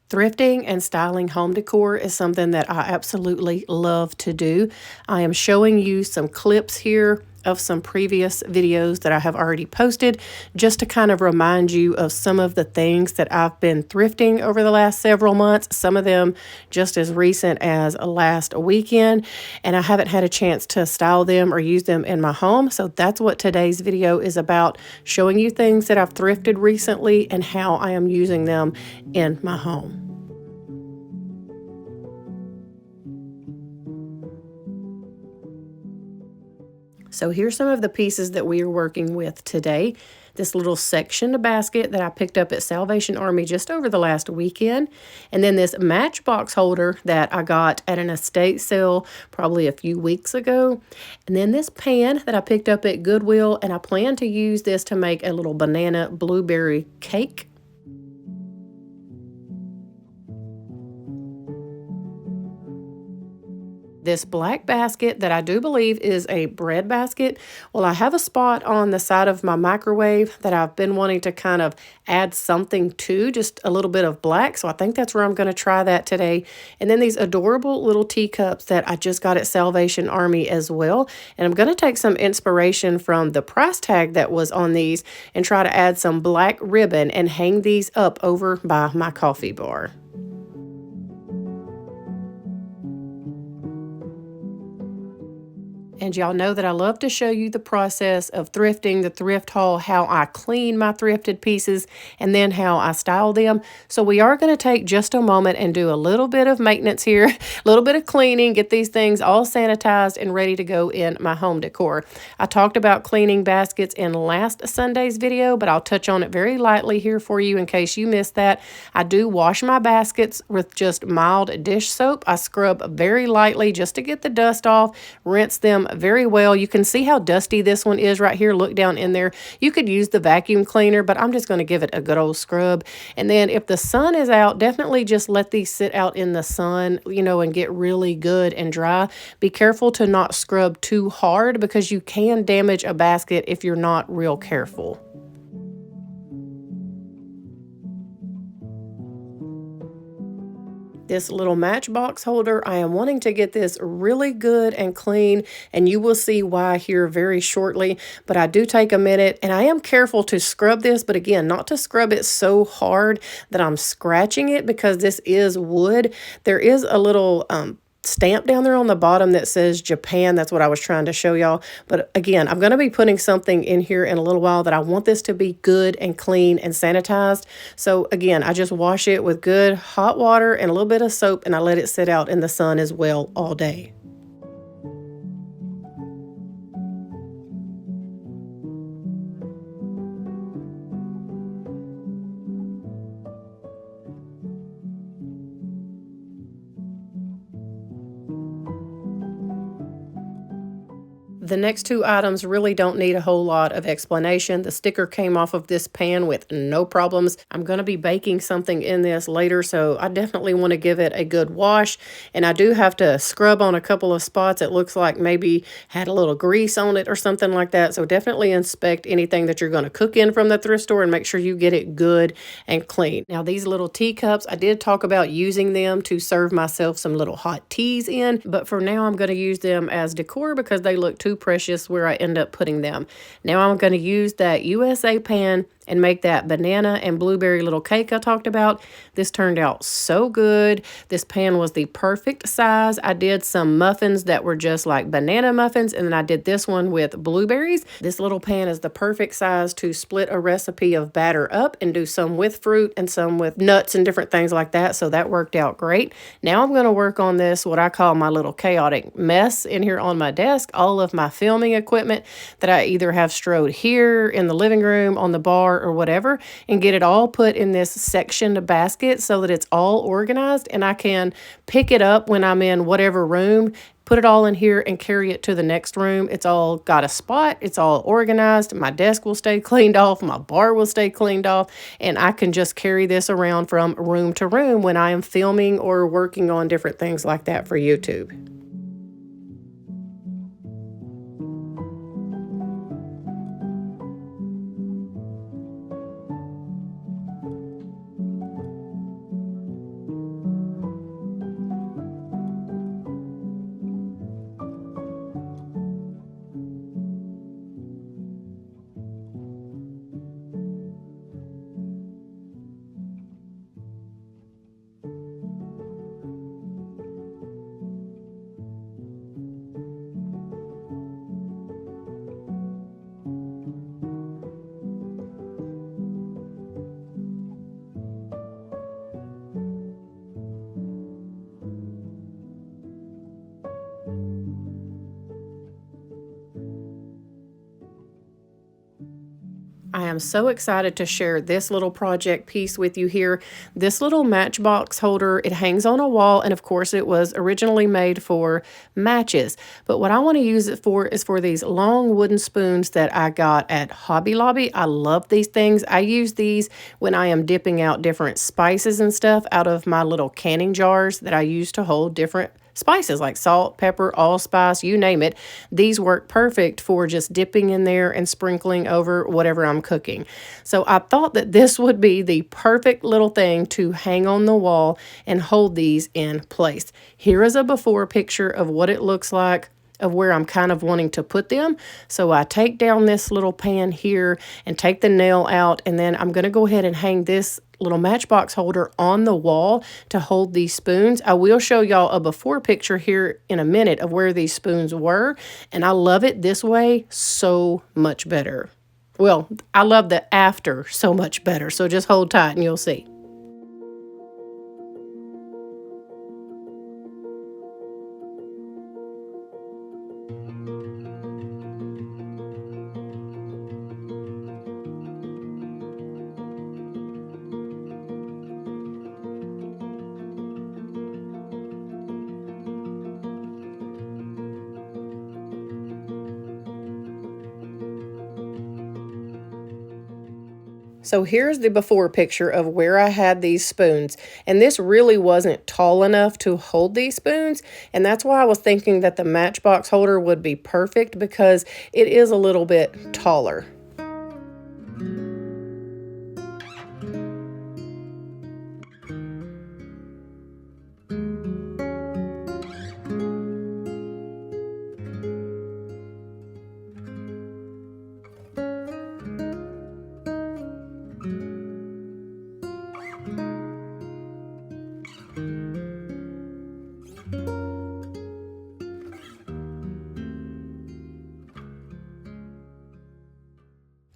Thrifting and styling home decor is something that I absolutely love to do. I am showing you some clips here of some previous videos that I have already posted just to kind of remind you of some of the things that I've been thrifting over the last several months, some of them just as recent as last weekend, and I haven't had a chance to style them or use them in my home. So that's what today's video is about, showing you things that I've thrifted recently and how I am using them in my home. So here's some of the pieces that we are working with today. This little section basket that I picked up at Salvation Army just over the last weekend. And then this matchbox holder that I got at an estate sale probably a few weeks ago. And then this pan that I picked up at Goodwill, and I plan to use this to make a little banana blueberry cake. This black basket that I do believe is a bread basket. Well, I have a spot on the side of my microwave that I've been wanting to kind of add something to, just a little bit of black. So I think that's where I'm going to try that today. And then these adorable little teacups that I just got at Salvation Army as well. And I'm going to take some inspiration from the price tag that was on these and try to add some black ribbon and hang these up over by my coffee bar. And y'all know that I love to show you the process of thrifting, the thrift haul, how I clean my thrifted pieces, and then how I style them. So we are going to take just a moment and do a little bit of maintenance here, a little bit of cleaning, get these things all sanitized and ready to go in my home decor. I talked about cleaning baskets in last Sunday's video, but I'll touch on it very lightly here for you in case you missed that. I do wash my baskets with just mild dish soap. I scrub very lightly just to get the dust off, rinse them very well. You can see how dusty this one is right here. Look down in there. You could use the vacuum cleaner, but I'm just going to give it a good old scrub. And then if the sun is out, definitely just let these sit out in the sun, and get really good and dry. Be careful to not scrub too hard because you can damage a basket if you're not real careful. This little matchbox holder, I am wanting to get this really good and clean, and you will see why here very shortly. But I do take a minute, and I am careful to scrub this, but again, not to scrub it so hard that I'm scratching it because this is wood. There is a little stamp down there on the bottom that says Japan. That's what I was trying to show y'all. But again, I'm going to be putting something in here in a little while that I want this to be good and clean and sanitized. So again, I just wash it with good hot water and a little bit of soap, and I let it sit out in the sun as well all day. The next two items really don't need a whole lot of explanation. The sticker came off of this pan with no problems. I'm going to be baking something in this later, so I definitely want to give it a good wash. And I do have to scrub on a couple of spots. It looks like maybe had a little grease on it or something like that. So definitely inspect anything that you're going to cook in from the thrift store and make sure you get it good and clean. Now these little teacups, I did talk about using them to serve myself some little hot teas in, but for now I'm going to use them as decor because they look too precious where I end up putting them. Now I'm going to use that USA pan and make that banana and blueberry little cake I talked about. This turned out so good. This pan was the perfect size. I did some muffins that were just like banana muffins, and then I did this one with blueberries. This little pan is the perfect size to split a recipe of batter up and do some with fruit and some with nuts and different things like that, so that worked out great. Now I'm going to work on this, what I call my little chaotic mess in here on my desk. All of my filming equipment that I either have strode here in the living room, on the bar, or whatever, and get it all put in this sectioned basket so that it's all organized and I can pick it up when I'm in whatever room, put it all in here and carry it to the next room. It's all got a spot. It's all organized. My desk will stay cleaned off. My bar will stay cleaned off. And I can just carry this around from room to room when I am filming or working on different things like that for YouTube. I am so excited to share this little project piece with you here. This little matchbox holder, it hangs on a wall, and of course it was originally made for matches. But what I want to use it for is for these long wooden spoons that I got at Hobby Lobby. I love these things. I use these when I am dipping out different spices and stuff out of my little canning jars that I use to hold different spices like salt, pepper, allspice, you name it. These work perfect for just dipping in there and sprinkling over whatever I'm cooking. So I thought that this would be the perfect little thing to hang on the wall and hold these in place. Here is a before picture of what it looks like, of where I'm kind of wanting to put them. So I take down this little pan here and take the nail out, and then I'm going to go ahead and hang this little matchbox holder on the wall to hold these spoons. I will show y'all a before picture here in a minute of where these spoons were, and I love it this way so much better. Well, I love the after so much better, so just hold tight and you'll see. So here's the before picture of where I had these spoons. And this really wasn't tall enough to hold these spoons. And that's why I was thinking that the matchbox holder would be perfect, because it is a little bit taller.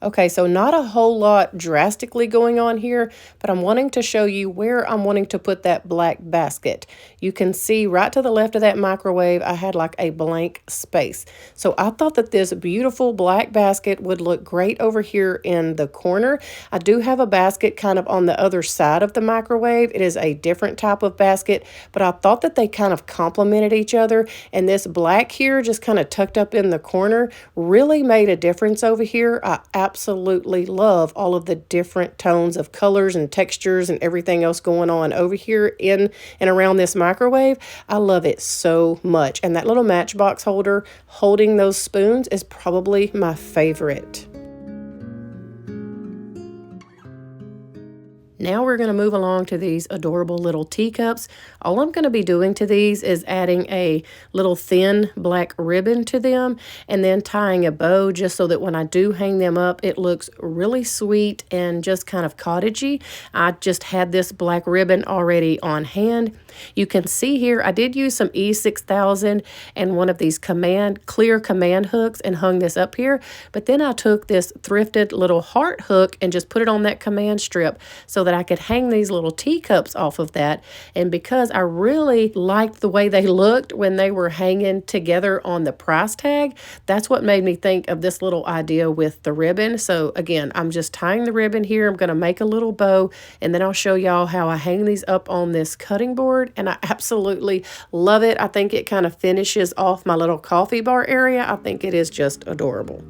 Okay, so not a whole lot drastically going on here, but I'm wanting to show you where I'm wanting to put that black basket. You can see right to the left of that microwave, I had like a blank space. So I thought that this beautiful black basket would look great over here in the corner. I do have a basket kind of on the other side of the microwave. It is a different type of basket, but I thought that they kind of complemented each other. And this black here, just kind of tucked up in the corner, really made a difference over here. I absolutely love all of the different tones of colors and textures and everything else going on over here in and around this microwave. I love it so much. And that little matchbox holder holding those spoons is probably my favorite. Now we're going to move along to these adorable little teacups. All I'm going to be doing to these is adding a little thin black ribbon to them and then tying a bow just so that when I do hang them up, it looks really sweet and just kind of cottagey. I just had this black ribbon already on hand. You can see here I did use some E6000 and one of these clear command hooks and hung this up here. But then I took this thrifted little heart hook and just put it on that command strip so that I could hang these little teacups off of that. And because I really liked the way they looked when they were hanging together on the price tag, that's what made me think of this little idea with the ribbon. So again, I'm just tying the ribbon here. I'm going to make a little bow, and then I'll show y'all how I hang these up on this cutting board. And I absolutely love it. I think it kind of finishes off my little coffee bar area. I think it is just adorable.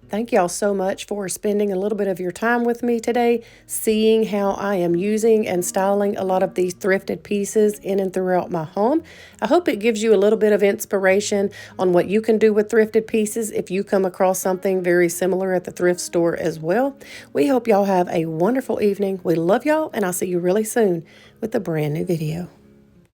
Thank y'all so much for spending a little bit of your time with me today, seeing how I am using and styling a lot of these thrifted pieces in and throughout my home. I hope it gives you a little bit of inspiration on what you can do with thrifted pieces if you come across something very similar at the thrift store as well. We hope y'all have a wonderful evening. We love y'all, and I'll see you really soon with a brand new video.